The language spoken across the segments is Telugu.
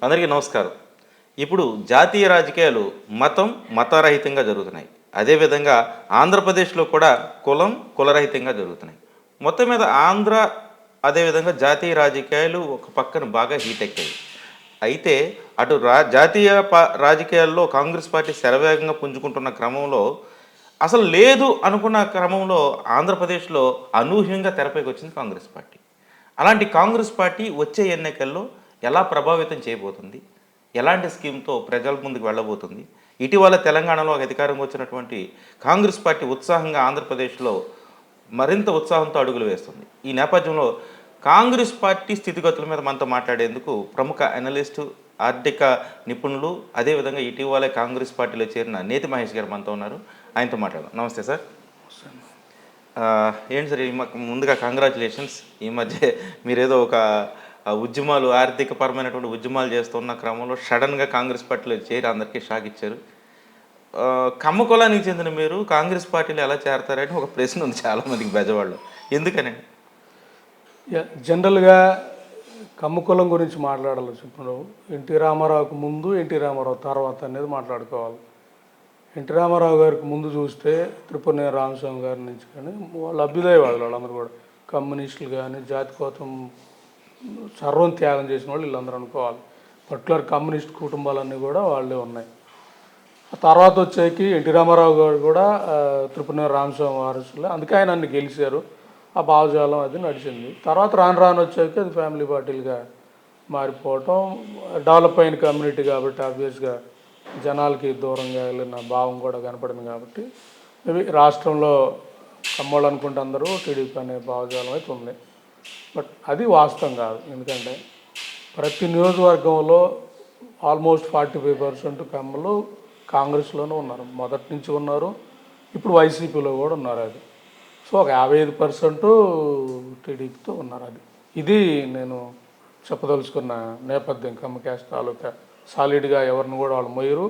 అందరికీ నమస్కారం. ఇప్పుడు జాతీయ రాజకీయాలు మతరహితంగా జరుగుతున్నాయి. అదేవిధంగా ఆంధ్రప్రదేశ్లో కూడా కులరహితంగా జరుగుతున్నాయి. మొత్తం మీద అదేవిధంగా జాతీయ రాజకీయాలు ఒక పక్కన బాగా హీట్ ఎక్కాయి. అయితే అటు జాతీయ రాజకీయాల్లో కాంగ్రెస్ పార్టీ శరవేగంగా పుంజుకుంటున్న క్రమంలో అసలు లేదు అనుకున్న క్రమంలో ఆంధ్రప్రదేశ్లో అనూహ్యంగా తెరపైకి వచ్చింది కాంగ్రెస్ పార్టీ. అలాంటి కాంగ్రెస్ పార్టీ వచ్చే ఎన్నికల్లో ఎలా ప్రభావితం చేయబోతుంది, ఎలాంటి స్కీమ్తో ప్రజల ముందుకు వెళ్ళబోతుంది, ఇటీవల తెలంగాణలో అధికారంగా వచ్చినటువంటి కాంగ్రెస్ పార్టీ ఉత్సాహంగా ఆంధ్రప్రదేశ్లో మరింత ఉత్సాహంతో అడుగులు వేస్తుంది. ఈ నేపథ్యంలో కాంగ్రెస్ పార్టీ స్థితిగతుల మీద మనతో మాట్లాడేందుకు ప్రముఖ అనలిస్టు, ఆర్థిక నిపుణులు, అదేవిధంగా ఇటీవలే కాంగ్రెస్ పార్టీలో చేరిన నేతి మహేష్ గారు మనతో ఉన్నారు. ఆయనతో మాట్లాడదాం. నమస్తే సార్. ఏంటి సార్, ముందుగా కంగ్రాచులేషన్స్. ఈ మధ్య మీరేదో ఒక ఉద్యమాలు, ఆర్థికపరమైనటువంటి ఉద్యమాలు చేస్తున్న క్రమంలో సడన్గా కాంగ్రెస్ పార్టీలో చేరి అందరికీ షాక్ ఇచ్చారు. కమ్మ కులానికి చెందిన మీరు కాంగ్రెస్ పార్టీలో ఎలా చేరతారని ఒక ప్రశ్న ఉంది చాలామందికి బెజవాళ్ళు. ఎందుకని? జనరల్గా కమ్మ కులం గురించి మాట్లాడాలి. ఇప్పుడు ఎన్టీ రామారావుకు ముందు, ఎన్టీ రామారావు తర్వాత అనేది మాట్లాడుకోవాలి. ఎన్టీ రామారావు గారికి ముందు చూస్తే త్రిపురనేని రామస్వామి గారి నుంచి కానీ వాళ్ళు అభ్యుదయవాదులు, వాళ్ళందరూ కూడా కమ్యూనిస్టులు కానీ జాతి కోసం సర్వం త్యాగం చేసిన వాళ్ళు వీళ్ళందరూ అనుకోవాలి. పర్టికులర్ కమ్యూనిస్ట్ కుటుంబాలన్నీ కూడా వాళ్ళే ఉన్నాయి. ఆ తర్వాత వచ్చేకి ఎన్టీ రామారావు గారు కూడా త్రిపురనేని రామస్వామి వారసులే, అందుకే ఆయన అన్ని గెలిచారు. ఆ భావజాలం అది నడిచింది. తర్వాత రాను వచ్చాక అది ఫ్యామిలీ పార్టీలుగా మారిపోవటం, డెవలప్ అయిన కమ్యూనిటీ కాబట్టి ఆబ్వియస్గా జనాలకి దూరంగా వెళ్ళిన భావం కూడా కనపడింది. కాబట్టి మేబీ రాష్ట్రంలో కమ్మోళ్ళు అనుకుంటే అందరూ టీడీపీ అనే భావజాలం అయితే ఉంది. బట్ అది వాస్తవం కాదు. ఎందుకంటే ప్రతి నియోజకవర్గంలో ఆల్మోస్ట్ 45% కమ్మలు కాంగ్రెస్లోనే ఉన్నారు, మొదటి నుంచి ఉన్నారు, ఇప్పుడు వైసీపీలో కూడా ఉన్నారు. అది సో ఒక 55% టీడీపీతో ఉన్నారు. ఇది నేను చెప్పదలుచుకున్న నేపథ్యం. కమ్మ క్యాస్ట్ తాలూకా సాలిడ్గా ఎవరిని కూడా వాళ్ళు మొయ్యరు.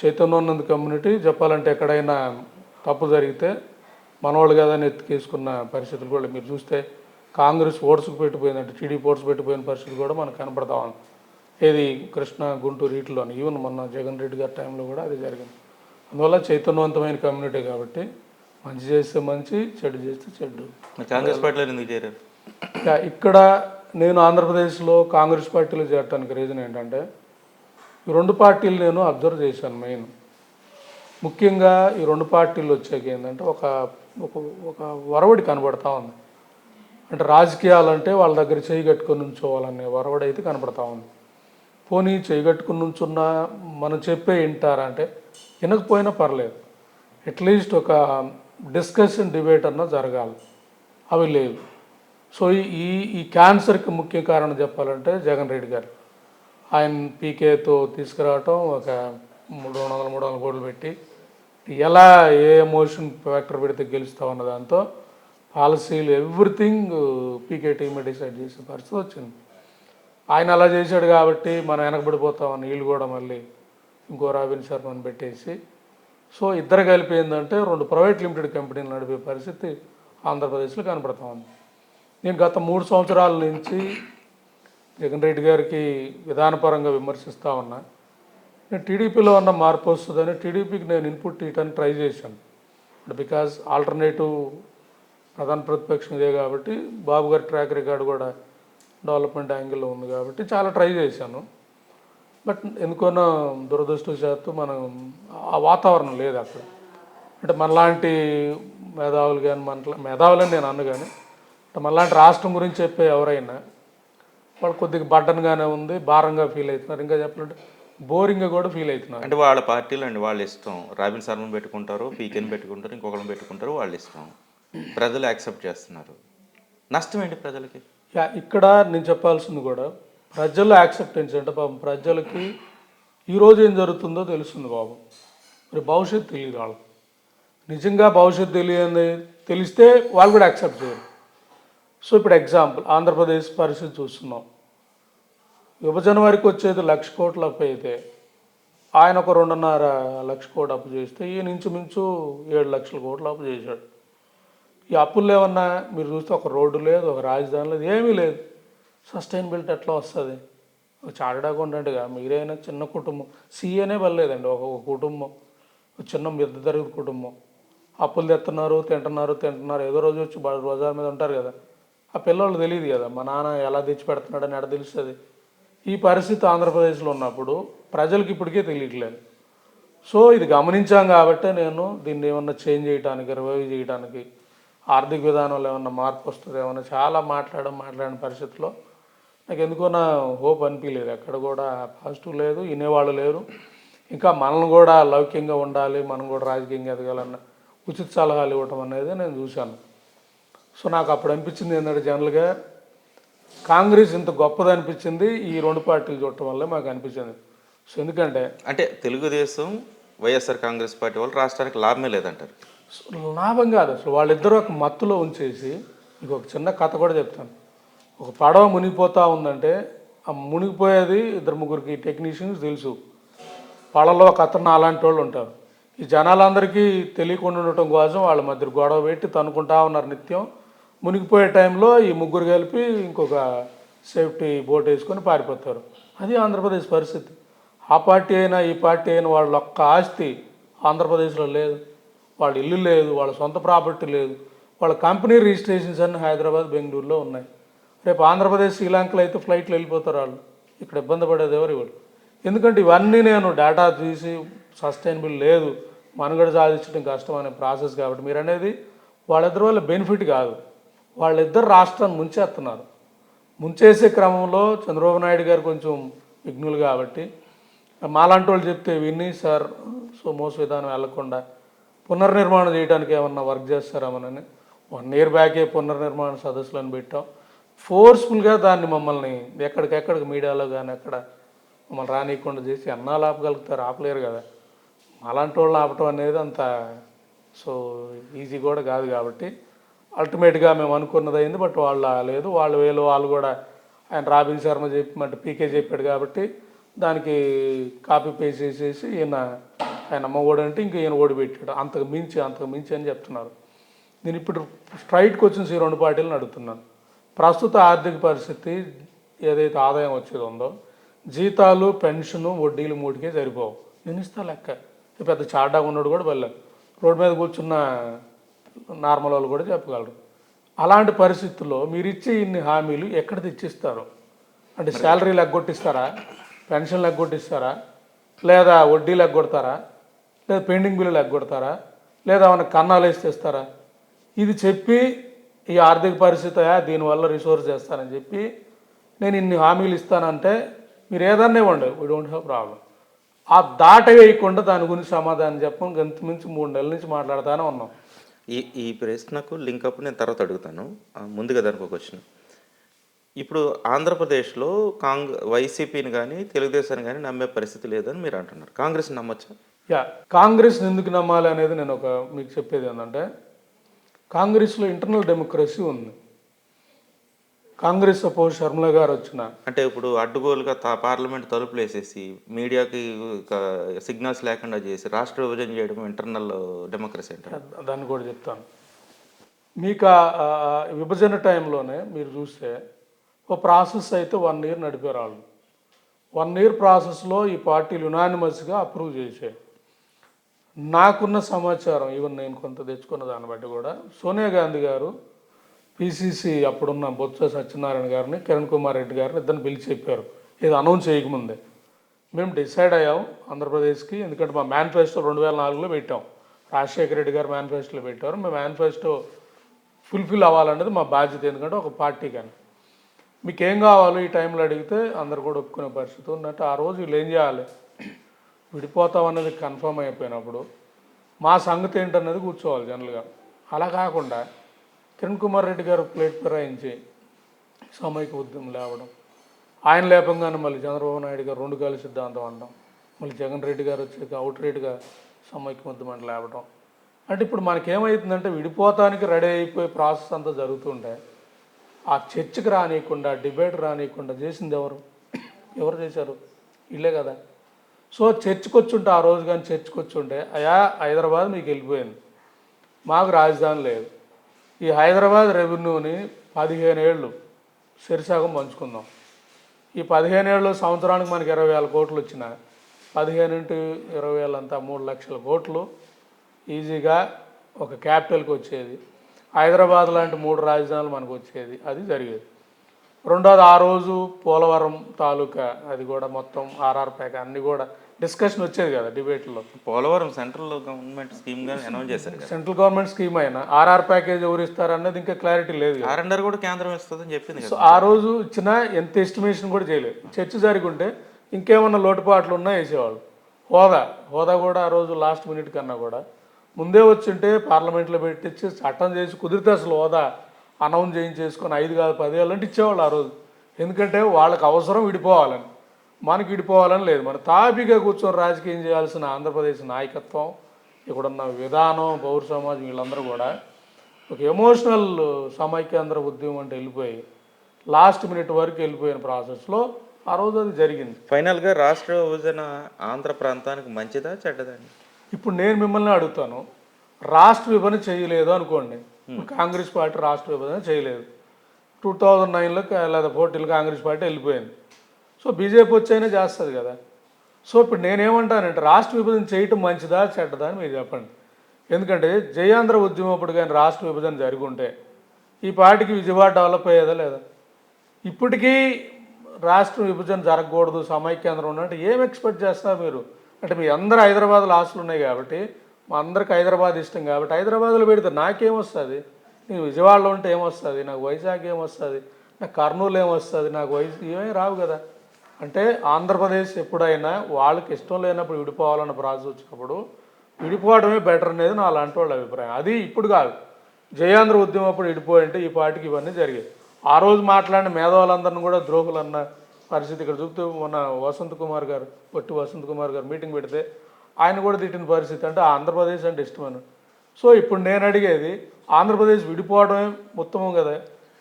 చైతన్యోన్నంద కమ్యూనిటీ చెప్పాలంటే ఎక్కడైనా తప్పు జరిగితే మనవాళ్ళు కదా అని ఎత్తుకేసుకున్న పరిస్థితులు కూడా మీరు చూస్తే కాంగ్రెస్ ఓట్స్కు పెట్టిపోయిందంటే టీడీపీ ఓట్స్ పెట్టిపోయిన పరిస్థితి కూడా మనకు కనపడతా ఉంది. ఏది కృష్ణా, గుంటూరు వీటిలోని, ఈవెన్ మొన్న జగన్ రెడ్డి గారి టైంలో కూడా అది జరిగింది. అందువల్ల చైతన్యవంతమైన కమ్యూనిటీ కాబట్టి మంచి చేస్తే మంచి, చెడు చేస్తే చెడు. కాంగ్రెస్ పార్టీలో ఎందుకు చేరారు? ఇక్కడ నేను ఆంధ్రప్రదేశ్లో కాంగ్రెస్ పార్టీలో చేరడానికి రీజన్ ఏంటంటే ఈ రెండు పార్టీలు నేను అబ్జర్వ్ చేశాను. మెయిన్ ముఖ్యంగా ఈ రెండు పార్టీలు వచ్చాక ఏంటంటే ఒక ఒక వరవడి కనబడతా ఉంది. అంటే రాజకీయాలంటే వాళ్ళ దగ్గర చేయి కట్టుకొని ఉంచోవాలనే వరవడి అయితే కనబడతా ఉంది. పోనీ చేయి కట్టుకుని ఉంచున్నా మనం చెప్పే వింటారా అంటే వినకపోయినా పర్లేదు, అట్లీస్ట్ ఒక డిస్కషన్, డిబేట్ అన్నా జరగాలి. అవి లేదు. సో ఈ క్యాన్సర్కి ముఖ్య కారణం చెప్పాలంటే జగన్ రెడ్డి గారు. ఆయన పీకేతో తీసుకురావటం, ఒక 300 కోట్లు పెట్టి ఎలా ఏ ఎమోషన్ ఫ్యాక్టర్ పెడితే గెలుస్తామన్న దాంతో పాలసీలు ఎవ్రీథింగ్ పీకే టీమే డిసైడ్ చేసే పరిస్థితి వచ్చింది. ఆయన అలా చేశాడు కాబట్టి మనం వెనకబడిపోతామని వీళ్ళు కూడా మళ్ళీ ఇంకో రాబిన్ శర్మని పెట్టేసి, సో ఇద్దరు కలిపి ఏంటంటే 2 ప్రైవేట్ లిమిటెడ్ కంపెనీలు నడిపే పరిస్థితి ఆంధ్రప్రదేశ్లో కనపడతా ఉంది. నేను గత 3 సంవత్సరాల నుంచి జగన్ రెడ్డి గారికి విధానపరంగా విమర్శిస్తూ ఉన్నా. నేను టీడీపీలో ఉన్న మార్పు వస్తుందని టీడీపీకి నేను ఇన్పుట్ ఇవ్వడానికి ట్రై చేశాను. బికాజ్ ఆల్టర్నేటివ్ ప్రధాన ప్రతిపక్షం ఇదే కాబట్టి, బాబు గారి ట్రాక్ రికార్డు కూడా డెవలప్మెంట్ యాంగిల్లో ఉంది కాబట్టి చాలా ట్రై చేశాను. బట్ ఎందుకన్నా దురదృష్టవశాత్తు మనం ఆ వాతావరణం లేదు అక్కడ. అంటే మనలాంటి మేధావులు కానీ, మేధావులని నేను అన్ను కానీ, మనలాంటి రాష్ట్రం గురించి చెప్పే ఎవరైనా వాళ్ళు కొద్దిగా బడ్డన్గానే ఉంది, భారంగా ఫీల్ అవుతున్నారు. ఇంకా చెప్పాలంటే బోరింగ్గా కూడా ఫీల్ అవుతున్నారు. అంటే వాళ్ళ పార్టీలు అండి, వాళ్ళ ఇష్టం. రాబిన్ శర్మను పెట్టుకుంటారు, పీకేని పెట్టుకుంటారు, ఇంకొకరిని పెట్టుకుంటారు, వాళ్ళ ఇష్టం. ప్రజలు యాక్సెప్ట్ చేస్తున్నారు. నష్టం ఏంటి ప్రజలకి? ఇక్కడ నేను చెప్పాల్సింది కూడా ప్రజలు యాక్సెప్టెన్స్ అంటే పాపం ప్రజలకి ఈరోజు ఏం జరుగుతుందో తెలుస్తుంది బాబు, మరి భవిష్యత్తు తెలియదు వాళ్ళకి. నిజంగా భవిష్యత్తు తెలిస్తే వాళ్ళు కూడా యాక్సెప్ట్ చేయరు. సో ఇప్పుడు ఎగ్జాంపుల్ ఆంధ్రప్రదేశ్ పరిస్థితి చూస్తున్నాం. విభజన వరకు వచ్చేది 1,00,000 కోట్ల అప్పు అయితే ఆయన ఒక 2.5 లక్షల కోట్లు అప్పు చేస్తే ఈయన ఇంచుమించు 7 లక్షల కోట్లు అప్పు చేశాడు. ఈ అప్పులు ఏమన్నా మీరు చూస్తే ఒక రోడ్డు లేదు, ఒక రాజధాని లేదు, ఏమీ లేదు. సస్టైనబిలిటీ ఎట్లా వస్తుంది? చార్టెడ్ అకౌంటెంట్గా మీరైనా చిన్న కుటుంబం సీఏనే వెళ్ళలేదండి. ఒక కుటుంబం, ఒక చిన్న మధ్య తరగతి కుటుంబం, అప్పులు తింటున్నారు. ఏదో రోజు వచ్చి బజార్ మీద ఉంటారు కదా, ఆ పిల్లలు తెలియదు కదా మా నాన్న ఎలా తెచ్చి పెడుతున్నాడని ఎడ తెలుస్తుంది. ఈ పరిస్థితి ఆంధ్రప్రదేశ్లో ఉన్నప్పుడు ప్రజలకు ఇప్పటికే తెలియట్లేదు. సో ఇది గమనించాం కాబట్టే నేను దీన్ని ఏమన్నా చేంజ్ చేయడానికి, రివైవ్ చేయడానికి, ఆర్థిక విధానంలో ఏమన్నా మార్పు వస్తుంది ఏమన్నా చాలా మాట్లాడిన పరిస్థితిలో నాకు ఎందుకో నా హోప్ అనిపించలేదు. ఎక్కడ కూడా పాజిటివ్ లేదు, వినేవాళ్ళు లేరు. ఇంకా మనల్ని కూడా లౌక్యంగా ఉండాలి, మనం కూడా రాజకీయంగా ఎదగాలన్న ఉచిత సలహాలు ఇవ్వటం అనేది నేను చూశాను. సో నాకు అప్పుడు అనిపించింది ఏంటంటే జనరల్గా కాంగ్రెస్ ఇంత గొప్పది అనిపించింది ఈ రెండు పార్టీలు చూడటం వల్లే మాకు అనిపించింది. సో ఎందుకంటే అంటే తెలుగుదేశం వైఎస్ఆర్ కాంగ్రెస్ పార్టీ వాళ్ళు రాష్ట్రానికి లాభమే లేదంటారు. లాభం కాదు అసలు. వాళ్ళిద్దరూ ఒక మత్తులో ఉంచేసి, మీకు ఒక చిన్న కథ కూడా చెప్తాను. ఒక పడవ మునిగిపోతూ ఉందంటే ఆ మునిగిపోయేది ఇద్దరు ముగ్గురికి టెక్నీషియన్స్ తెలుసు. వాళ్ళలో ఒక అతను అలాంటి వాళ్ళు ఉంటారు. ఈ జనాలందరికీ తెలియకుండా ఉండటం కోసం వాళ్ళ మధ్య గొడవ పెట్టి తనుకుంటా ఉన్నారు నిత్యం. మునిగిపోయే టైంలో ఈ ముగ్గురు కలిపి ఇంకొక సేఫ్టీ బోట్ వేసుకొని పారిపోతారు. అది ఆంధ్రప్రదేశ్ పరిస్థితి. ఆ పార్టీ అయినా ఈ పార్టీ అయినా వాళ్ళ ఒక్క ఆస్తి ఆంధ్రప్రదేశ్లో లేదు, వాళ్ళ ఇల్లు లేదు, వాళ్ళ సొంత ప్రాపర్టీ లేదు, వాళ్ళ కంపెనీ రిజిస్ట్రేషన్స్ అన్నీ హైదరాబాద్, బెంగళూరులో ఉన్నాయి. రేపు ఆంధ్రప్రదేశ్, శ్రీలంకలో అయితే ఫ్లైట్లు వెళ్ళిపోతారు వాళ్ళు. ఇక్కడ ఇబ్బంది పడేది ఎవరు ఇవ్వరు. ఎందుకంటే ఇవన్నీ నేను డేటా తీసి సస్టైనబుల్ లేదు, మనుగడ సాధించడం కష్టం అనే ప్రాసెస్. కాబట్టి మీరు అనేది వాళ్ళిద్దరి వల్ల బెనిఫిట్ కాదు, వాళ్ళిద్దరు రాష్ట్రాన్ని ముంచేస్తున్నారు. ముంచేసే క్రమంలో చంద్రబాబు నాయుడు గారు కొంచెం విఘ్నులు కాబట్టి మాలాంటి వాళ్ళు చెప్తే విని సార్ సో మోస విధానం వెళ్లకుండా పునర్నిర్మాణం చేయడానికి ఏమన్నా వర్క్ చేస్తారామని 1 year బ్యాకే పునర్నిర్మాణ సదస్సులను పెట్టాం. ఫోర్స్ఫుల్గా దాన్ని మమ్మల్ని ఎక్కడికెక్కడికి మీడియాలో కానీ ఎక్కడ మమ్మల్ని రానియకుండా చేసి ఎన్నాళ్ళు ఆపగలుగుతారు? ఆపలేరు కదా. అలాంటి వాళ్ళని ఆపటం అనేది అంత సో ఈజీ కూడా కాదు. కాబట్టి అల్టిమేట్గా మేము అనుకున్నది అయింది. బట్ వాళ్ళు లేదు, వాళ్ళు వేలు వాళ్ళు కూడా ఆయన రాబిన్ శర్మ చెప్పి పీకే చెప్పాడు కాబట్టి దానికి కాపీ పేస్ట్ చేసేసి ఆయన అమ్మ ఓడంటే ఇంక ఈయన ఓడిపెట్టాడు. అంతకు మించి అని చెప్తున్నారు. నేను ఇప్పుడు స్ట్రైట్కి వచ్చిన ఈ రెండు పార్టీలను అడుగుతున్నాను. ప్రస్తుత ఆర్థిక పరిస్థితి ఏదైతే ఆదాయం వచ్చేది ఉందో, జీతాలు, పెన్షను, వడ్డీలు మూటికే సరిపోవు. నేను ఇస్తా లెక్క. పెద్ద చార్డా ఉన్నాడు కూడా వెళ్ళాను, రోడ్డు మీద కూర్చున్న నార్మల్ వాళ్ళు కూడా చెప్పగలరు. అలాంటి పరిస్థితుల్లో మీరు ఇచ్చే ఇన్ని హామీలు ఎక్కడ తెచ్చిస్తారు? అంటే శాలరీలు ఎగ్గొట్టిస్తారా, పెన్షన్లు ఎగ్గొట్టిస్తారా, లేదా వడ్డీలు ఎగ్గొడతారా, లేదా పెండింగ్ బిల్లులు ఎగ్గొడతారా, లేదా ఏమైనా కన్నాలు వేసి తెస్తారా? ఇది చెప్పి ఈ ఆర్థిక పరిస్థితి దీనివల్ల రిసోర్స్ చేస్తానని చెప్పి నేను ఇన్ని హామీలు ఇస్తానంటే మీరు ఏదన్నా ఇవ్వండి, వీ డోంట్ హ్యావ్ ప్రాబ్లం. ఆ దాట వేయకుండా దాని గురించి సమాధానం చెప్పం. గంత మించి 3 నెలల నుంచి మాట్లాడుతూనే ఉన్నాం. ఈ ప్రశ్నకు లింకప్ నేను తర్వాత అడుగుతాను. ముందుగా దానికి ఒక క్వశ్చన్. ఇప్పుడు ఆంధ్రప్రదేశ్లో వైసీపీని కానీ తెలుగుదేశాన్ని కానీ నమ్మే పరిస్థితి లేదని మీరు అంటున్నారు. కాంగ్రెస్ని నమ్మచ్చా? కాంగ్రెస్ని ఎందుకు నమ్మాలి అనేది నేను మీకు చెప్పేది ఏంటంటే, కాంగ్రెస్లో ఇంటర్నల్ డెమోక్రసీ ఉంది. కాంగ్రెస్ సపోజ్ షర్మిల గారు వచ్చిన అంటే ఇప్పుడు అడ్డుగోలుగా పార్లమెంట్ తలుపులు వేసేసి మీడియాకి సిగ్నల్స్ లేకుండా చేసి రాష్ట్ర విభజన చేయడం ఇంటర్నల్ డెమోక్రసీ అంటారు. దాన్ని కూడా చెప్తాను మీకు. విభజన టైంలోనే మీరు చూస్తే ఒక ప్రాసెస్ అయితే 1 year నడిపారు వాళ్ళు. 1 year ప్రాసెస్లో ఈ పార్టీలు యునానిమస్గా అప్రూవ్ చేశాయి. నాకున్న సమాచారం, ఈవెన్ నేను కొంత తెచ్చుకున్న దాన్ని బట్టి కూడా, సోనియా గాంధీ గారు పిసిసి అప్పుడున్న బొత్స సత్యనారాయణ గారిని, కిరణ్ కుమార్ రెడ్డి గారిని ఇద్దరిని పిలిచి చెప్పారు, ఇది అనౌన్స్ చేయకముందే మేము డిసైడ్ అయ్యాం ఆంధ్రప్రదేశ్కి. ఎందుకంటే మా మేనిఫెస్టో 2004లో పెట్టాం, రాజశేఖర రెడ్డి గారు మేనిఫెస్టోలో పెట్టారు. మేము మేనిఫెస్టో ఫుల్ఫిల్ అవ్వాలనేది మా బాధ్యత. ఎందుకంటే ఒక పార్టీ కానీ మీకు ఏం కావాలో ఈ టైంలో అడిగితే అందరు కూడా ఒప్పుకునే పరిస్థితి ఉన్నట్టు. ఆ రోజు వీళ్ళు ఏం చేయాలి, విడిపోతాం అన్నది కన్ఫర్మ్ అయిపోయినప్పుడు మా సంగతి ఏంటన్నది కూర్చోవాలి జనరల్గా. అలా కాకుండా కిరణ్ కుమార్ రెడ్డి గారు ప్లేట్ ఫిరాయించి సామూహిక ఉద్యమం లేవడం, ఆయన లేపంగానే మళ్ళీ చంద్రబాబు నాయుడు గారు 2 కాల సిద్ధాంతం అనడం, మళ్ళీ జగన్ రెడ్డి గారు వచ్చాక అవుట్ రేట్గా సామూహిక ఉద్యమం లేవడం. అంటే ఇప్పుడు మనకేమవుతుందంటే విడిపోతానికి రెడీ అయిపోయే ప్రాసెస్ అంతా జరుగుతుంటే ఆ చర్చకు రానియకుండా, డిబేట్ రానియకుండా చేసింది ఎవరు చేశారు? ఇల్లే కదా. సో చర్చకు వచ్చుంటే ఆ రోజు కానీ చర్చకు వచ్చుంటే హైదరాబాద్ మీకు వెళ్ళిపోయింది, మాకు రాజధాని లేదు, ఈ హైదరాబాద్ రెవెన్యూని 15 ఏళ్ళు శరిసగం పంచుకుందాం, ఈ 15 ఏళ్ళు సంవత్సరానికి మనకి 20,000 కోట్లు వచ్చిన 15 ఇంటూ 20,000 అంతా 3,00,000 కోట్లు ఈజీగా ఒక క్యాపిటల్కి వచ్చేది. హైదరాబాద్ లాంటి 3 రాజధానులు మనకు వచ్చేది, అది జరిగేది. రెండోది ఆ రోజు పోలవరం తాలూకా అది కూడా మొత్తం ఆర్ఆర్ ప్యాక్ అన్నీ కూడా డిస్కషన్ వచ్చేది కదా డిబేట్లో. పోలవరం సెంట్రల్ గవర్నమెంట్ స్కీమ్గా అనౌన్స్ చేశారు కదా. సెంట్రల్ గవర్నమెంట్ స్కీమ్ అయినా ఆర్ఆర్ ప్యాకేజ్ ఎవరు ఇస్తారన్నది ఇంకా క్లారిటీ లేదు కదా. ఆర్ఎండ్ఆర్ కూడా కేంద్రం ఇస్తుందని చెప్పింది సో కదా. ఆ రోజు ఇచ్చిన ఎంత ఎస్టిమేషన్ కూడా చేయలేదు. చర్చ జరుగుంటే ఇంకేమన్నా లోటుపాట్లు ఉన్నా వేసేవాళ్ళు. హోదా కూడా ఆ రోజు లాస్ట్ మినిట్ కన్నా కూడా ముందే వచ్చింటే పార్లమెంట్లో పెట్టించి చట్టం చేసి కుదిరితే అసలు హోదా అనౌన్స్ చేయించేసుకొని 5 కాదు 10 ఏళ్ళు అంటే ఇచ్చేవాళ్ళు ఆ రోజు. ఎందుకంటే వాళ్ళకి అవసరం విడిపోవాలని, మనకి విడిపోవాలని లేదు. మన తాపిగా కూర్చొని రాజకీయం చేయాల్సిన ఆంధ్రప్రదేశ్ నాయకత్వం, ఇక్కడున్న విధానం, పౌర సమాజం వీళ్ళందరూ కూడా ఒక ఎమోషనల్ సమైక్యాంధ్ర ఉద్యమం అంటే వెళ్ళిపోయి లాస్ట్ మినిట్ వరకు వెళ్ళిపోయిన ప్రాసెస్లో ఆ రోజు అది జరిగింది. ఫైనల్గా రాష్ట్ర విభజన ఆంధ్ర ప్రాంతానికి మంచిదా చెడ్డదా? ఇప్పుడు నేను మిమ్మల్ని అడుగుతాను, రాష్ట్ర విభజన చేయలేదు అనుకోండి. కాంగ్రెస్ పార్టీ రాష్ట్ర విభజన చేయలేదు. 2009లో లేదా 14లో కాంగ్రెస్ పార్టీ వెళ్ళిపోయింది. సో బీజేపీ వచ్చైనా చేస్తుంది కదా. సో ఇప్పుడు నేనేమంటానంటే రాష్ట్ర విభజన చేయటం మంచిదా చెడ్డదా అని మీరు చెప్పండి. ఎందుకంటే జయాంధ్ర ఉద్యమం అప్పుడు కానీ రాష్ట్ర విభజన జరిగి ఉంటే ఈ పార్టీకి విజయవాడ డెవలప్ అయ్యేదా లేదా? ఇప్పటికీ రాష్ట్ర విభజన జరగకూడదు, సమైక్యాంధ్రం ఉన్నట్టు ఏం ఎక్స్పెక్ట్ చేస్తారు మీరు? అంటే మీ అందరూ హైదరాబాద్లో ఆస్తులు ఉన్నాయి కాబట్టి, మా అందరికి హైదరాబాద్ ఇష్టం కాబట్టి హైదరాబాద్లో పెడితే నాకేమొస్తుంది? నేను విజయవాడలో ఉంటే ఏమొస్తుంది? నాకు వైజాగ్ ఏమొస్తుంది? నాకు కర్నూలు ఏమొస్తుంది? నాకు ఏమీ రావు కదా. అంటే ఆంధ్రప్రదేశ్ ఎప్పుడైనా వాళ్ళకి ఇష్టం లేనప్పుడు విడిపోవాలన్న ప్రాసెస్ వచ్చినప్పుడు విడిపోవడమే బెటర్ అనేది నా అలాంటి వాళ్ళ అభిప్రాయం. అది ఇప్పుడు కాదు, జయాంధ్ర ఉద్యమం అప్పుడు విడిపోయింటే ఈ పార్టీకి ఇవన్నీ జరిగాయి. ఆ రోజు మాట్లాడిన మేధావులందరినీ కూడా ద్రోహులు అన్న పరిస్థితి ఇక్కడ చూపుతూ మన వసంత్ కుమార్ గారు మీటింగ్ పెడితే ఆయన కూడా తిట్టిన పరిస్థితి. అంటే ఆంధ్రప్రదేశ్ అంటే ఇష్టమని. సో ఇప్పుడు నేను అడిగేది, ఆంధ్రప్రదేశ్ విడిపోవడమే ఉత్తమం కదా.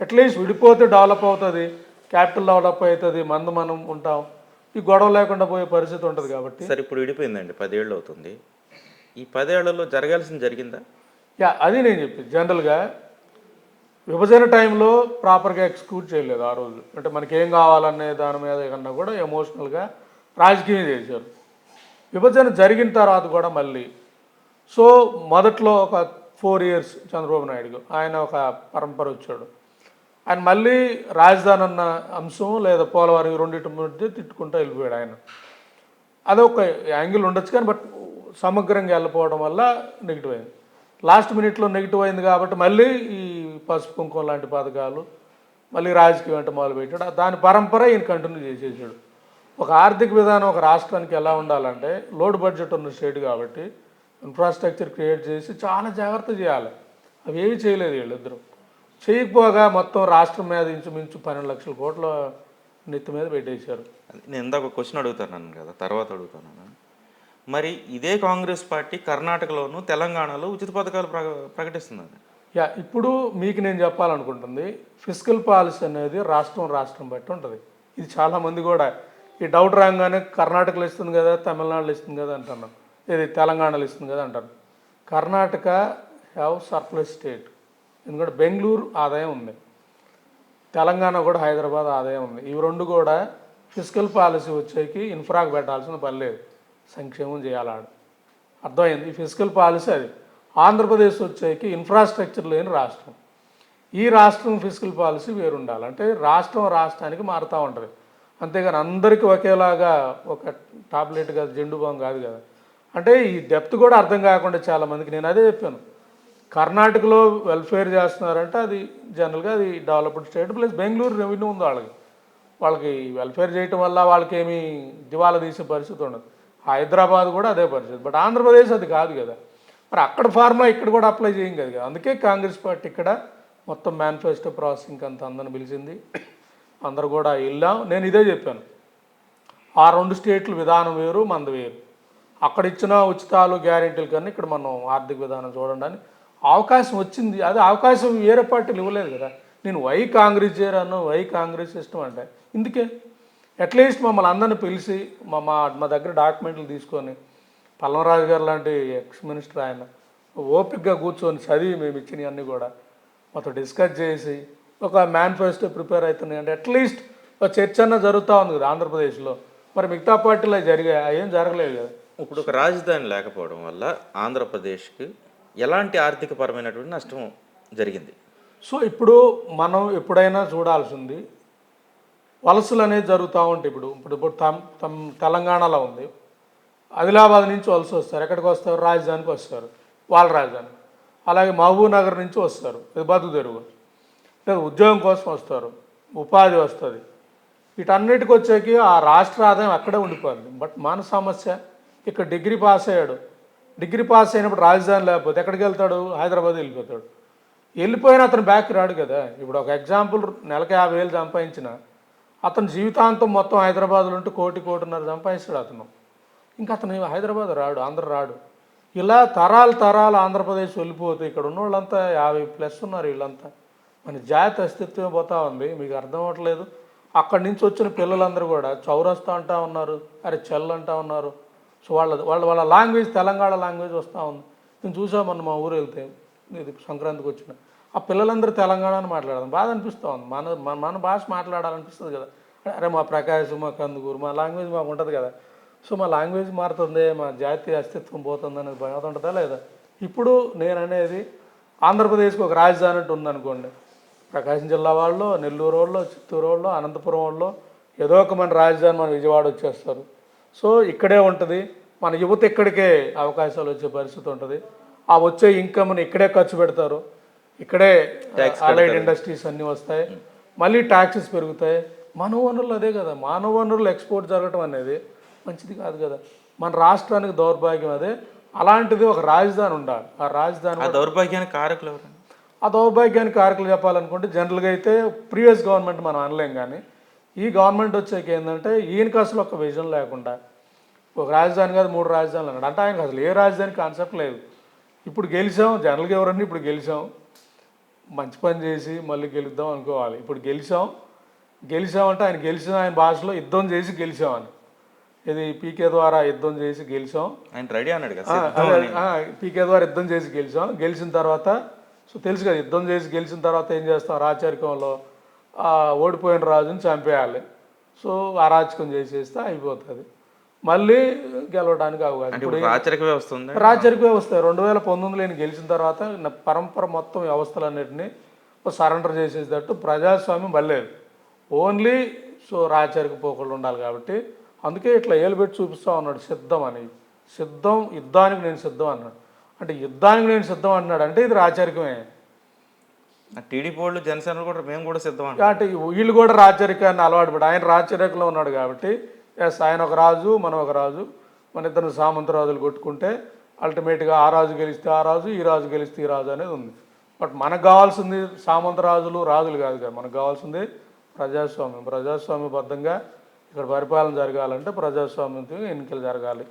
అట్లీస్ట్ విడిపోతే డెవలప్ అవుతుంది, క్యాపిటల్ డెవలప్ అవుతుంది, మనం ఉంటాం, ఈ గొడవ లేకుండా పోయే పరిస్థితి ఉంటుంది కాబట్టి. సరే ఇప్పుడు విడిపోయిందండి, 10 ఏళ్ళు అవుతుంది. ఈ 10 ఏళ్లలో జరగాల్సింది జరిగిందా? అది నేను చెప్పి జనరల్గా విభజన టైంలో ప్రాపర్గా ఎగ్జిక్యూట్ చేయలేదు ఆ రోజు. అంటే మనకేం కావాలనే దాని మీద కన్నా కూడా ఎమోషనల్గా రాజకీయం చేశారు. విభజన జరిగిన తర్వాత కూడా మళ్ళీ మొదట్లో ఒక 4 ఇయర్స్ చంద్రబాబు నాయుడు ఆయన ఒక పరంపర వచ్చాడు. ఆయన మళ్ళీ రాజధాని అన్న అంశం లేదా పోలవరం రెండింటి మధ్య తిట్టుకుంటూ వెళ్ళిపోయాడు ఆయన. అదొక యాంగిల్ ఉండొచ్చు కానీ బట్ సమగ్రంగా వెళ్ళిపోవడం వల్ల నెగిటివ్ అయింది. లాస్ట్ మినిట్లో నెగిటివ్ అయింది కాబట్టి మళ్ళీ ఈ పసుపు కుంకుమ లాంటి పథకాలు మళ్ళీ రాజకీయం అంటే మొదలుపెట్టాడు. దాని పరంపర ఈయన కంటిన్యూ చేసేసాడు. ఒక ఆర్థిక విధానం ఒక రాష్ట్రానికి ఎలా ఉండాలంటే లోడ్ బడ్జెట్ ఉన్న స్టేట్ కాబట్టి ఇన్ఫ్రాస్ట్రక్చర్ క్రియేట్ చేసి చాలా జాగ్రత్త చేయాలి. అవి ఏవి చేయలేదు వీళ్ళిద్దరూ. చేయకపోగా మొత్తం రాష్ట్రం మీద ఇంచుమించు 12 లక్షల కోట్ల నెత్తి మీద పెట్టేశారు. నేను ఇందాక క్వశ్చన్ అడుగుతాను కదా, తర్వాత అడుగుతాను. మరి ఇదే కాంగ్రెస్ పార్టీ కర్ణాటకలోను తెలంగాణలో ఉచిత పథకాలు ప్రకటిస్తుంది. ఇప్పుడు మీకు నేను చెప్పాలనుకుంటుంది, ఫిస్కల్ పాలసీ అనేది రాష్ట్రం బట్టి ఉంటుంది. ఇది చాలామంది కూడా ఈ డౌట్ రాగానే కర్ణాటకలో ఇస్తుంది కదా, తమిళనాడులో ఇస్తుంది కదా అంటున్నాం, ఇది తెలంగాణలో ఇస్తుంది కదా అంటారు. కర్ణాటక హ్యావ్ సర్ప్లస్ స్టేట్, ఎందుకంటే బెంగళూరు ఆదాయం ఉంది, తెలంగాణ కూడా హైదరాబాద్ ఆదాయం ఉంది. ఇవి రెండు కూడా ఫిస్కల్ పాలసీ వచ్చేకి ఇన్ఫ్రాకు పెట్టాల్సిన పని లేదు, సంక్షేమం చేయాలాడు. అర్థమైంది? ఈ ఫిస్కల్ పాలసీ అది. ఆంధ్రప్రదేశ్ వచ్చేకి ఇన్ఫ్రాస్ట్రక్చర్ లేని రాష్ట్రం. ఈ రాష్ట్రం ఫిస్కల్ పాలసీ వేరుండాలి. అంటే రాష్ట్రానికి మారుతూ ఉంటుంది. అంతేగాని అందరికీ ఒకేలాగా ఒక టాబ్లెట్ కాదు, జెండు బాంబు కాదు కదా. అంటే ఈ డెప్త్ కూడా అర్థం కాకుండా చాలామందికి నేను అదే చెప్పాను. కర్ణాటకలో వెల్ఫేర్ చేస్తున్నారంటే అది జనరల్గా అది developed state, plus Bengaluru revenue ఉంది వాళ్ళకి వెల్ఫేర్ చేయటం వల్ల వాళ్ళకి ఏమీ దివాలా తీసే పరిస్థితి ఉండదు. హైదరాబాద్ కూడా అదే పరిస్థితి. బట్ ఆంధ్రప్రదేశ్ అది కాదు కదా. మరి అక్కడ ఫార్ములా ఇక్కడ కూడా అప్లై చేయం కదా. అందుకే కాంగ్రెస్ పార్టీ ఇక్కడ మొత్తం మేనిఫెస్టో ప్రాసెసింగ్ అంత అందరిని పిలిచింది. అందరు కూడా వెళ్ళాం. నేను ఇదే చెప్పాను, ఆ 2 స్టేట్లు విధానం వేరు, మనది వేరు. అక్కడ ఇచ్చిన ఉచితాలు గ్యారెంటీలు కన్నా ఇక్కడ మనం ఆర్థిక విధానం చూడండి అని అవకాశం వచ్చింది. అదే అవకాశం వేరే పార్టీలు ఇవ్వలేదు కదా. నేను వై కాంగ్రెస్ చేరాను, వై కాంగ్రెస్ ఇష్టం అంటే ఇందుకే. అట్లీస్ట్ మమ్మల్ని అందరిని పిలిచి మా దగ్గర డాక్యుమెంట్లు తీసుకొని, పల్లంరాజు గారు లాంటి ఎక్స్ మినిస్టర్ ఆయన ఓపికగా కూర్చొని చదివి మేము ఇచ్చినవి అన్నీ కూడా మొత్తం డిస్కస్ చేసి ఒక మేనిఫెస్టో ప్రిపేర్ అవుతున్నాయి అంటే అట్లీస్ట్ ఒక చర్చ అన్న జరుగుతూ ఉంది కదా ఆంధ్రప్రదేశ్లో. మరి మిగతా పార్టీలు అవి జరిగాయి? అవి ఏం జరగలేదు కదా. ఇప్పుడు ఒక రాజధాని లేకపోవడం వల్ల ఆంధ్రప్రదేశ్కి ఎలాంటి ఆర్థికపరమైనటువంటి నష్టం జరిగింది? సో ఇప్పుడు మనం ఎప్పుడైనా చూడాల్సింది వలసలు అనేది జరుగుతూ ఉంటాయి. ఇప్పుడు ఇప్పుడు ఇప్పుడు తెలంగాణలో ఉంది, ఆదిలాబాద్ నుంచి వలస వస్తారు. ఎక్కడికి వస్తారు? రాజధానికి వస్తారు, వాళ్ళ రాజధాని. అలాగే మహబూబ్ నగర్ నుంచి వస్తారు, ఇది బతుకు తెరుగు. లేదా ఉద్యోగం కోసం వస్తారు, ఉపాధి వస్తుంది. వీటన్నిటికి వచ్చేకి ఆ రాష్ట్ర ఆదాయం అక్కడే ఉండిపోతుంది. బట్ మన సమస్య ఇక్కడ డిగ్రీ పాస్ అయ్యాడు, డిగ్రీ పాస్ అయినప్పుడు రాజధాని లేకపోతే ఎక్కడికి వెళ్తాడు? హైదరాబాద్ వెళ్ళిపోతాడు. వెళ్ళిపోయిన అతను బ్యాక్ రాడు కదా. ఇప్పుడు ఒక ఎగ్జాంపుల్, నెలకి 50,000 సంపాదించిన అతను జీవితాంతం మొత్తం హైదరాబాద్లో ఉంటే కోటిన్నర సంపాదిస్తాడు అతను. ఇంకా అతను హైదరాబాద్ రాడు, ఆంధ్ర రాడు. ఇలా తరాలు ఆంధ్రప్రదేశ్ వెళ్ళిపోతే ఇక్కడ ఉన్న వాళ్ళంతా 50+ ఉన్నారు. వీళ్ళంతా మన జాతి అస్తిత్వం పోతా ఉంది. మీకు అర్థం అవ్వట్లేదు. అక్కడి నుంచి వచ్చిన పిల్లలందరూ కూడా చౌరస్తా అంటా ఉన్నారు, అరే చెల్లు అంటా ఉన్నారు. సో వాళ్ళ లాంగ్వేజ్ తెలంగాణ లాంగ్వేజ్ వస్తూ ఉంది. నేను చూసామన్న మా ఊరు వెళ్తే, ఇది సంక్రాంతికి వచ్చిన ఆ పిల్లలందరూ తెలంగాణ అని మాట్లాడదాం, బాధ అనిపిస్తూ ఉంది. మన భాష మాట్లాడాలనిపిస్తుంది కదా. అరే మా ప్రకాశం, మా కందుకూరు, మా లాంగ్వేజ్ మాకు ఉంటుంది కదా. సో మా లాంగ్వేజ్ మారుతుంది, మా జాతీయ అస్తిత్వం పోతుంది అనేది బాధ ఉంటుందా లేదా? ఇప్పుడు నేను అనేది ఆంధ్రప్రదేశ్కి ఒక రాజధాని అంటూ ఉందనుకోండి, ప్రకాశం జిల్లా వాళ్ళు, నెల్లూరు వాళ్ళు, చిత్తూరు వాళ్ళు, అనంతపురం వాళ్ళు ఏదో ఒక మన రాజధాని మన విజయవాడ వచ్చేస్తారు. సో ఇక్కడే ఉంటుంది, మన యువత ఇక్కడికే అవకాశాలు వచ్చే పరిస్థితి ఉంటుంది. ఆ వచ్చే ఇన్కమ్ని ఇక్కడే ఖర్చు పెడతారు, ఇక్కడే ఆలైడ్ ఇండస్ట్రీస్ అన్నీ వస్తాయి, మళ్ళీ ట్యాక్సెస్ పెరుగుతాయి. మానవ వనరులు అదే కదా. మానవ వనరులు ఎక్స్పోర్ట్ జరగటం అనేది మంచిది కాదు కదా. మన రాష్ట్రానికి దౌర్భాగ్యం అదే. అలాంటిది ఒక రాజధాని ఉండాలి. ఆ రాజధాని దౌర్భాగ్యానికి కారకులు ఎవరు? ఆ దౌర్భాగ్యానికి కారకులు చెప్పాలనుకుంటే జనరల్గా అయితే ప్రీవియస్ గవర్నమెంట్ మనం అనలేం. కానీ ఈ గవర్నమెంట్ వచ్చాక ఏంటంటే ఈయనకి అసలు ఒక విజన్ లేకుండా ఒక రాజధాని కాదు 3 రాజధానులు అన్నాడు. అంటే ఆయనకు అసలు ఏ రాజధాని కాన్సెప్ట్ లేదు. ఇప్పుడు గెలిచాం, జనరల్గా ఎవరన్నా ఇప్పుడు గెలిచాం, మంచి పని చేసి మళ్ళీ గెలుద్దాం అనుకోవాలి. ఇప్పుడు గెలిచామంటే ఆయన గెలిచిన ఆయన భాషలో యుద్ధం చేసి గెలిచామని. ఇది పీకే ద్వారా యుద్ధం చేసి గెలిచాం, ఆయన రెడీ అన్నాడు కదా. పీకే ద్వారా యుద్ధం చేసి గెలిచాం. గెలిచిన తర్వాత సో తెలుసు కదా, యుద్ధం చేసి గెలిచిన తర్వాత ఏం చేస్తాం? రాచరికంలో ఓడిపోయిన రాజుని చంపేయాలి. సో అరాచకం చేసేస్తే అయిపోతుంది, మళ్ళీ గెలవడానికి అవకాశం. ఇప్పుడు రాచరిక వ్యవస్థ ఉంది. రాచరిక వ్యవస్థ 2019 గెలిచిన తర్వాత పరంపర మొత్తం వ్యవస్థలన్నింటినీ సరెండర్ చేసేటట్టు ప్రజాస్వామ్యం వల్లేదు. ఓన్లీ సో రాచరిక పోకళ్ళు ఉండాలి. కాబట్టి అందుకే ఇట్లా ఏలు పెట్టి చూపిస్తూ ఉన్నాడు సిద్ధం అని. సిద్ధం, యుద్ధానికి నేను సిద్ధం అన్నాడు. అంటే యుద్ధానికి నేను సిద్ధం అన్నాడు అంటే ఇది రాచరికమే. టీడీపీ వాళ్ళు, జనసేన కూడా మేము కూడా సిద్ధం అంటే వీళ్ళు కూడా రాచరికాన్ని అలవాటు పడి, ఆయన రాచరికంలో ఉన్నాడు కాబట్టి ఎస్ ఆయన ఒక రాజు, మనం ఒక రాజు, మన ఇద్దరు సామంత రాజులు కొట్టుకుంటే అల్టిమేట్గా ఆ రాజు గెలిస్తే ఆ రాజు, ఈ రాజు గెలిస్తే ఈ రాజు అనేది ఉంది. బట్ మనకు కావాల్సింది సామంత రాజులు కాదు కదా. మనకు కావాల్సింది ప్రజాస్వామ్యం. ప్రజాస్వామ్యబద్ధంగా ఇక్కడ పరిపాలన జరగాలంటే ప్రజాస్వామ్యంతో ఎన్నికలు జరగాలి.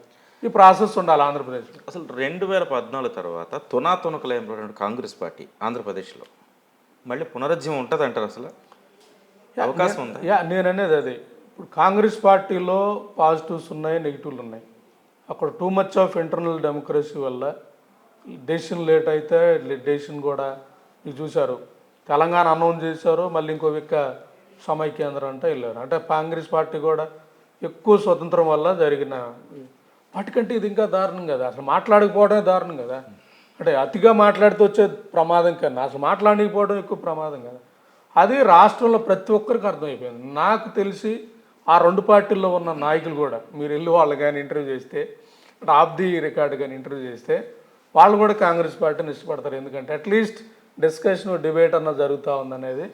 ఈ ప్రాసెస్ ఉండాలి ఆంధ్రప్రదేశ్లో. అసలు 2014 తర్వాత తునాతునకలైనటువంటి కాంగ్రెస్ పార్టీ ఆంధ్రప్రదేశ్లో మళ్ళీ పునరుజ్జీవం ఉంటుంది అంటారు? అసలు అవకాశం ఉందా? నేను అనేది అది. ఇప్పుడు కాంగ్రెస్ పార్టీలో పాజిటివ్స్ ఉన్నాయి, నెగిటివ్లు ఉన్నాయి. అక్కడ too much of internal democracy వల్ల డెసిషన్ లేట్ అయితే డెసిషన్ కూడా మీరు చూశారు. తెలంగాణ అనౌన్స్ చేశారు, మళ్ళీ ఇంకో విక్క సమైక్యాంధ్ర అంటే వెళ్ళారు. అంటే కాంగ్రెస్ పార్టీ కూడా ఎక్కువ స్వతంత్రం వల్ల జరిగిన వాటికంటే ఇది ఇంకా దారుణం కదా. అసలు మాట్లాడకపోవడమే దారుణం కదా. అంటే అతిగా మాట్లాడితే వచ్చే ప్రమాదం కన్నా అసలు మాట్లాడకపోవడం ఎక్కువ ప్రమాదం కదా. అది రాష్ట్రంలో ప్రతి ఒక్కరికి అర్థమైపోయింది. నాకు తెలిసి ఆ 2 పార్టీల్లో ఉన్న నాయకులు కూడా మీరు వెళ్ళి వాళ్ళు కానీ ఇంటర్వ్యూ చేస్తే, అంటే ఆఫ్ ది రికార్డు కానీ ఇంటర్వ్యూ చేస్తే వాళ్ళు కూడా కాంగ్రెస్ పార్టీని ఇష్టపడతారు. ఎందుకంటే అట్లీస్ట్ డిస్కషన్, డిబేట్ అన్న జరుగుతూ ఉందనేది.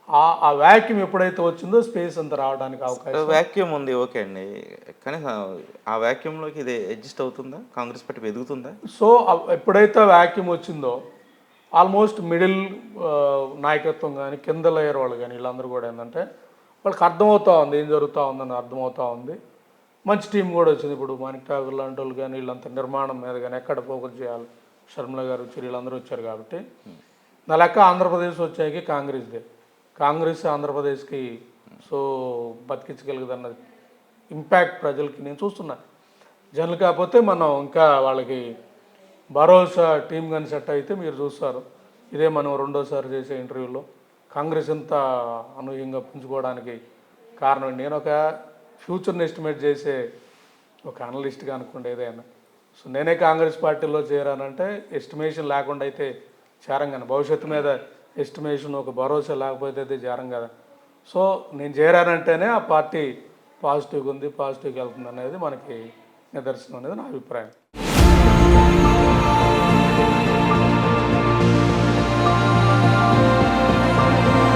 ఆ వ్యాక్యూమ్ ఎప్పుడైతే వచ్చిందో స్పేస్ అంతా రావడానికి అవకాశం. వ్యాక్యూమ్ ఉంది, ఓకే అండి. కానీ ఆ వ్యాక్యూమ్లోకి ఇది అడ్జస్ట్ అవుతుందా? కాంగ్రెస్ పార్టీ ఎదుగుతుందా? సో ఎప్పుడైతే వ్యాక్యూమ్ వచ్చిందో ఆల్మోస్ట్ మిడిల్ నాయకత్వం కానీ కింద లేయర్ వాళ్ళు కానీ వీళ్ళందరూ కూడా ఏంటంటే వాళ్ళకి అర్థమవుతూ ఉంది ఏం జరుగుతూ ఉందని అర్థమవుతూ ఉంది. మంచి టీం కూడా వచ్చింది. ఇప్పుడు మాణిక్ ఠాగూర్ లాంటి వాళ్ళు కానీ వీళ్ళంతా నిర్మాణం మీద కానీ ఎక్కడ ఫోకస్ చేయాలి, షర్మిల గారు వచ్చారు, వీళ్ళందరూ వచ్చారు. కాబట్టి నా లెక్క ఆంధ్రప్రదేశ్ వచ్చాక కాంగ్రెస్ ఆంధ్రప్రదేశ్కి సో బతికించగలుగుదన్న ఇంపాక్ట్ ప్రజలకి నేను చూస్తున్నా. జనరల్ కాకపోతే మనం ఇంకా వాళ్ళకి భరోసా టీం కానీ సెట్ అయితే మీరు చూస్తారు. ఇదే మనం 2వ సారి చేసే ఇంటర్వ్యూలో కాంగ్రెస్ ఎంత అనూహ్యంగా పుంజుకోవడానికి కారణం. నేను ఒక ఫ్యూచర్ని ఎస్టిమేట్ చేసే ఒక అనలిస్ట్గా అనుకోండి ఏదైనా. సో నేనే కాంగ్రెస్ పార్టీలో చేరానంటే ఎస్టిమేషన్ లేకుండా అయితే చేరం కదా, భవిష్యత్తు మీద ఎస్టిమేషన్ ఒక భరోసా లేకపోతే అయితే చేరం కదా. సో నేను చేరానంటేనే ఆ పార్టీ పాజిటివ్గా ఉంది, పాజిటివ్గా వెళ్తుంది అనేది మనకి నిదర్శనం అనేది నా అభిప్రాయం.